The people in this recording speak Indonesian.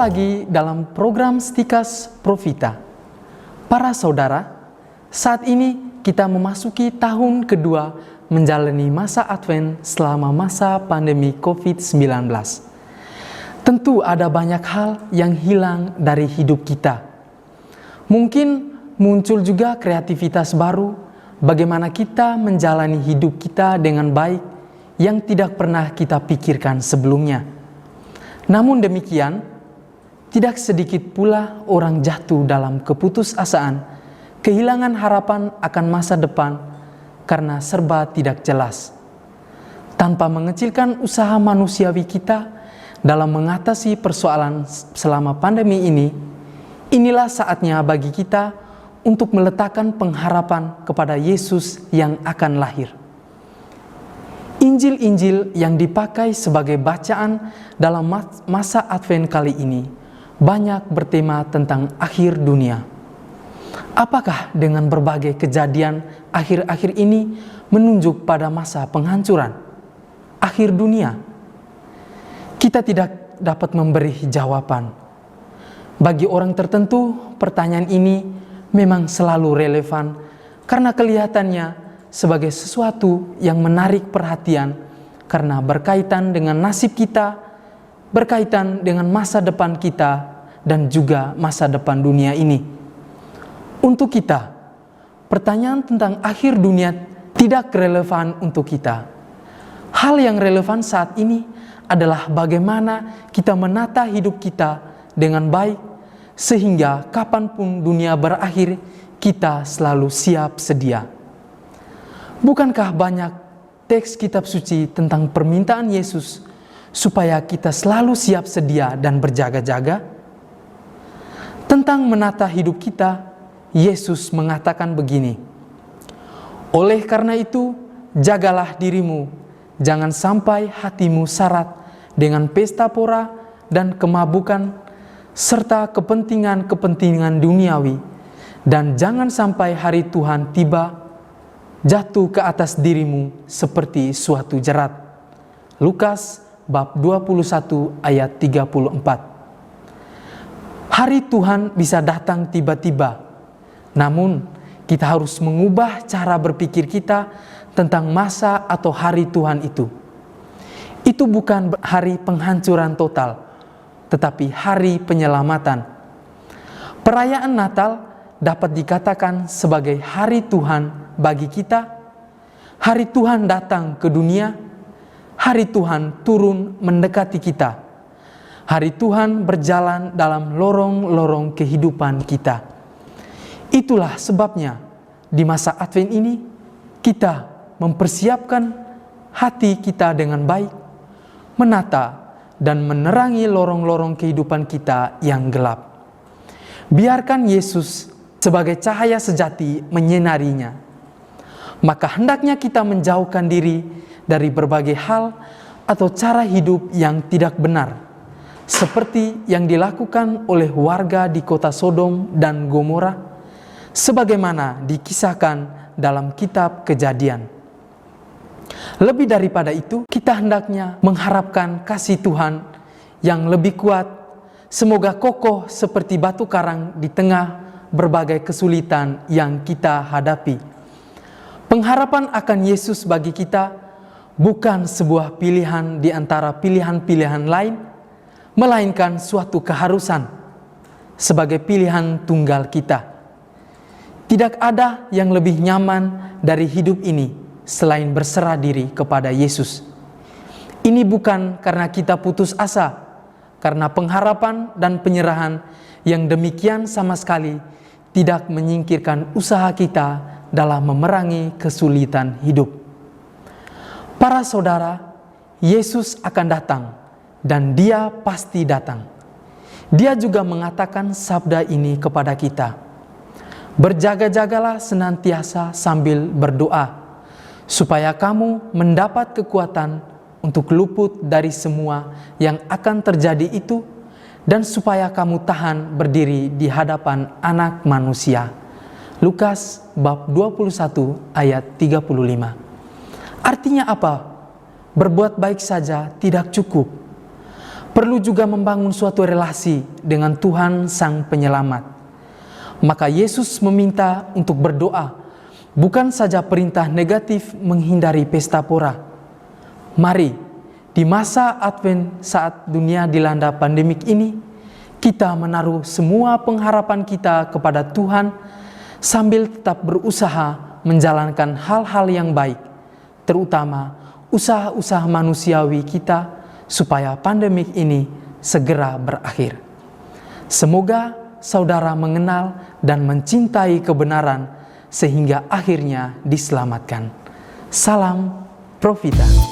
lagi dalam program Stikas Profita. Para saudara, saat ini kita memasuki tahun kedua menjalani masa Advent selama masa pandemi COVID-19. Tentu ada banyak hal yang hilang dari hidup kita. Mungkin muncul juga kreativitas baru bagaimana kita menjalani hidup kita dengan baik yang tidak pernah kita pikirkan sebelumnya. Namun demikian, tidak sedikit pula orang jatuh dalam keputusasaan, kehilangan harapan akan masa depan karena serba tidak jelas. Tanpa mengecilkan usaha manusiawi kita dalam mengatasi persoalan selama pandemi ini, inilah saatnya bagi kita untuk meletakkan pengharapan kepada Yesus yang akan lahir. Injil-injil yang dipakai sebagai bacaan dalam masa Advent kali ini banyak bertema tentang akhir dunia. Apakah dengan berbagai kejadian akhir-akhir ini menunjuk pada masa penghancuran, akhir dunia? Kita tidak dapat memberi jawaban. Bagi orang tertentu, pertanyaan ini memang selalu relevan karena kelihatannya sebagai sesuatu yang menarik perhatian karena berkaitan dengan nasib kita, berkaitan dengan masa depan kita, dan juga masa depan dunia ini. Untuk kita, pertanyaan tentang akhir dunia tidak relevan untuk kita. Hal yang relevan saat ini adalah bagaimana kita menata hidup kita dengan baik, sehingga kapanpun dunia berakhir, kita selalu siap sedia. Bukankah banyak teks kitab suci tentang permintaan Yesus supaya kita selalu siap sedia dan berjaga-jaga? Tentang menata hidup kita, Yesus mengatakan begini, "Oleh karena itu, jagalah dirimu, jangan sampai hatimu syarat dengan pesta pora dan kemabukan, serta kepentingan-kepentingan duniawi, dan jangan sampai hari Tuhan tiba, jatuh ke atas dirimu seperti suatu jerat." Lukas bab 21 ayat 34. Hari Tuhan bisa datang tiba-tiba, namun kita harus mengubah cara berpikir kita tentang masa atau hari Tuhan itu. Itu bukan hari penghancuran total, tetapi hari penyelamatan. Perayaan Natal dapat dikatakan sebagai hari Tuhan bagi kita. Hari Tuhan datang ke dunia, hari Tuhan turun mendekati kita. Hari Tuhan berjalan dalam lorong-lorong kehidupan kita. Itulah sebabnya di masa Advent ini kita mempersiapkan hati kita dengan baik, menata dan menerangi lorong-lorong kehidupan kita yang gelap. Biarkan Yesus sebagai cahaya sejati menyinarinya. Maka hendaknya kita menjauhkan diri dari berbagai hal atau cara hidup yang tidak benar, seperti yang dilakukan oleh warga di kota Sodom dan Gomora, sebagaimana dikisahkan dalam kitab Kejadian. Lebih daripada itu, kita hendaknya mengharapkan kasih Tuhan yang lebih kuat, semoga kokoh seperti batu karang di tengah berbagai kesulitan yang kita hadapi. Pengharapan akan Yesus bagi kita bukan sebuah pilihan di antara pilihan-pilihan lain, melainkan suatu keharusan sebagai pilihan tunggal kita. Tidak ada yang lebih nyaman dari hidup ini selain berserah diri kepada Yesus. Ini bukan karena kita putus asa, karena pengharapan dan penyerahan yang demikian sama sekali tidak menyingkirkan usaha kita dalam memerangi kesulitan hidup. Para saudara, Yesus akan datang. Dan Dia pasti datang. Dia juga mengatakan sabda ini kepada kita, "Berjaga-jagalah senantiasa sambil berdoa, supaya kamu mendapat kekuatan untuk luput dari semua yang akan terjadi itu, dan supaya kamu tahan berdiri di hadapan Anak Manusia." Lukas bab 21 ayat 35. Artinya apa? Berbuat baik saja tidak cukup. Perlu perlu juga membangun suatu relasi dengan Tuhan Sang Penyelamat. Maka Yesus meminta untuk berdoa, bukan saja perintah negatif menghindari pesta pora. Mari, di masa Advent saat dunia dilanda pandemik ini, kita menaruh semua pengharapan kita kepada Tuhan sambil tetap berusaha menjalankan hal-hal yang baik, terutama usaha-usaha manusiawi kita supaya pandemik ini segera berakhir. Semoga saudara mengenal dan mencintai kebenaran sehingga akhirnya diselamatkan. Salam Profita.